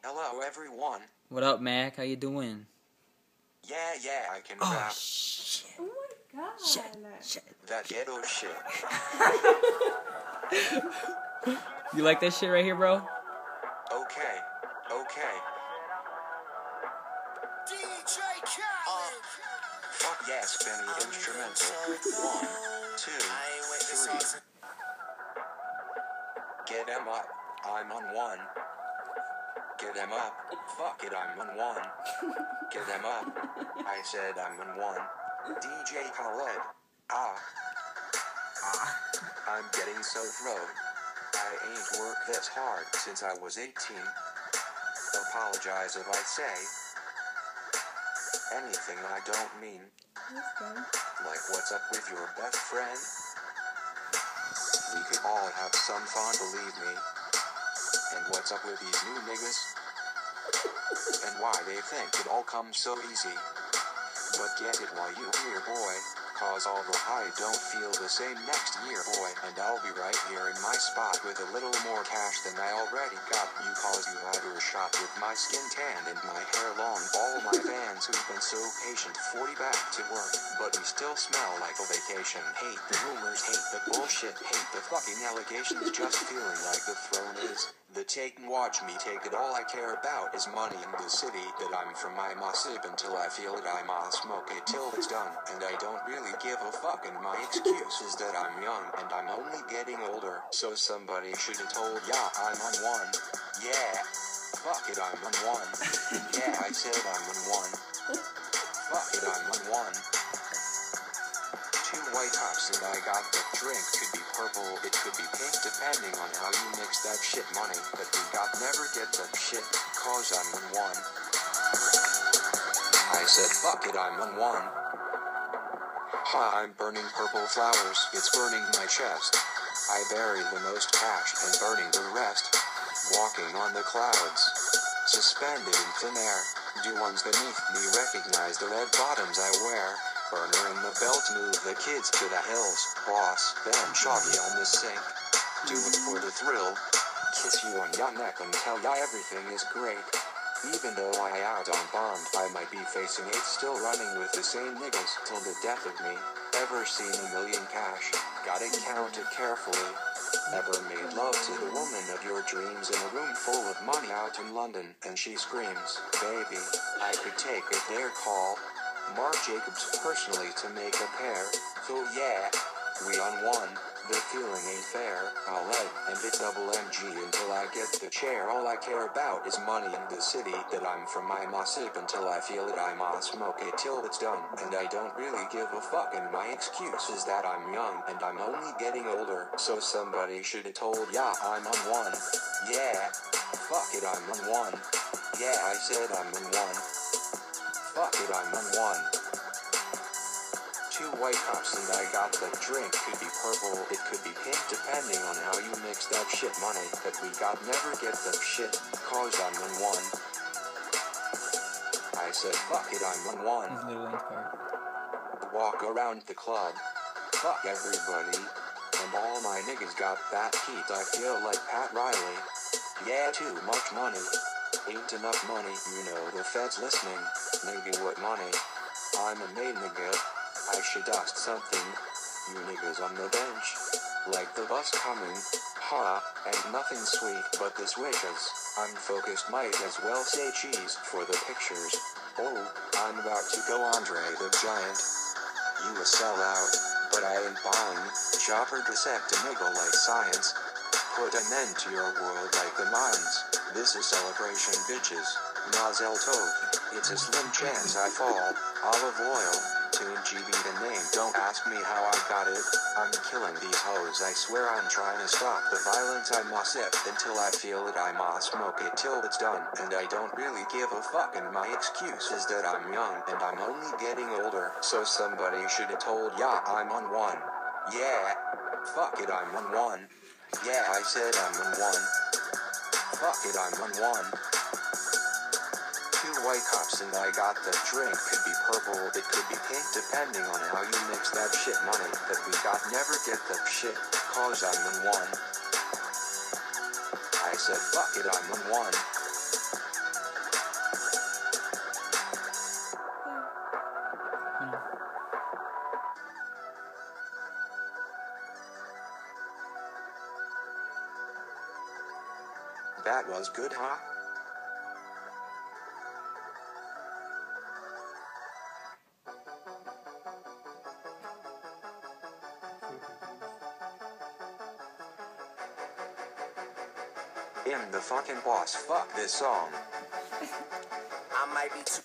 Hello everyone. What up, Mac? How you doing? Yeah, I can Oh, rap. shit. Oh my god. Shit. That ghetto shit. You like that shit right here, bro? Okay. DJ Khaled. Fuck yeah, spinny instrumental. 1, 2, 3. Get em up. I'm on 1. Get em up. Fuck it, I'm on 1. Get em up. I said I'm on 1. DJ Khaled. I'm getting so throat. I ain't worked this hard since I was 18. Apologize if I say anything I don't mean. Like what's up with your best friend? We could all have some fun, believe me. And what's up with these new niggas? And why they think it all comes so easy. But get it while you hear, boy. Cause all the high don't feel the same next year, boy. And I'll be right here in my spot with a little more cash than I already got. You cause you had your shot with my skin tan and my hair long. All my fans who've been so patient 40 back to work. But we still smell like a vacation. Hate the rumors, hate the bullshit, hate the fucking allegations. Just feeling like the throne is the take and watch me take it. All I care about is money in the city that I'm from. I must sip until I feel it. I must smoke it till it's done. And I don't really give a fuck, and my excuse is that I'm young and I'm only getting older. So somebody should have told ya I'm on 1. Yeah, fuck it, I'm on 1. Yeah, I said I'm on 1. Fuck it, I'm on 1. 2 white cups and I got the drink. Could be purple, it could be pink, depending on how you mix that shit. Money that we got never get the shit, cause I'm on 1. I said fuck it, I'm on 1. I'm burning purple flowers, it's burning my chest. I bury the most cash and burning the rest. Walking on the clouds, suspended in thin air. Do ones beneath me recognize the red bottoms I wear? Burner in the belt, move the kids to the hills. Boss, then shoggy on the sink. Do it for the thrill. Kiss you on your neck and tell ya everything is great. Even though I out on bond, I might be facing 8, still running with the same niggas till the death of me. Ever seen a million cash? Gotta count it carefully. Ever made love to the woman of your dreams in a room full of money out in London, and she screams, baby, I could take a dare call. Mark Jacobs personally to make a pair. So yeah, we on 1. The feeling ain't fair. I'll let and it's double MG until I get the chair. All I care about is money in the city that I'm from. I must sip until I feel it. I must smoke it till it's done. And I don't really give a fuck. And my excuse is that I'm young and I'm only getting older. So somebody should have told ya I'm on 1. Yeah, fuck it, I'm on 1. Yeah, I said I'm on 1. Fuck it, I'm on 1. 2 white cups and I got the drink. Could be purple, it could be pink, depending on how you mix that shit. Money that we got never get the shit, cause I'm on 1. I said fuck it, I'm on 1. Walk around the club, fuck everybody, and all my niggas got that heat. I feel like Pat Riley. Yeah, too much money, ain't enough money. You know the feds listening, nigga what money? I'm a made nigga. I should ask something. You niggas on the bench, like the bus coming. Ain't nothing sweet but this wishes. I'm focused, might as well say cheese for the pictures. Oh, I'm about to go Andre the Giant. You a sellout, but I ain't buying. Chopper dissect a nigga like science. Put an end to your world like the mines. This is celebration, bitches. Mazel tov. It's a slim chance I fall. Olive oil. Tune GB the name, don't ask me how I got it. I'm killing these hoes, I swear I'm trying to stop the violence. I must sip until I feel it. I must smoke it till it's done. And I don't really give a fuck, and my excuse is that I'm young and I'm only getting older. So somebody should have told ya I'm on 1. Yeah, fuck it, I'm on 1. Yeah, I said I'm on 1. Fuck it, I'm on 1. 2 white cups and I got the drink. Could be purple, it could be pink, depending on how you mix that shit. Money that we got never get the shit, cause I'm on 1. I said fuck it, I'm on 1. That was good, huh? I'm the fucking boss. Fuck this song. I might be too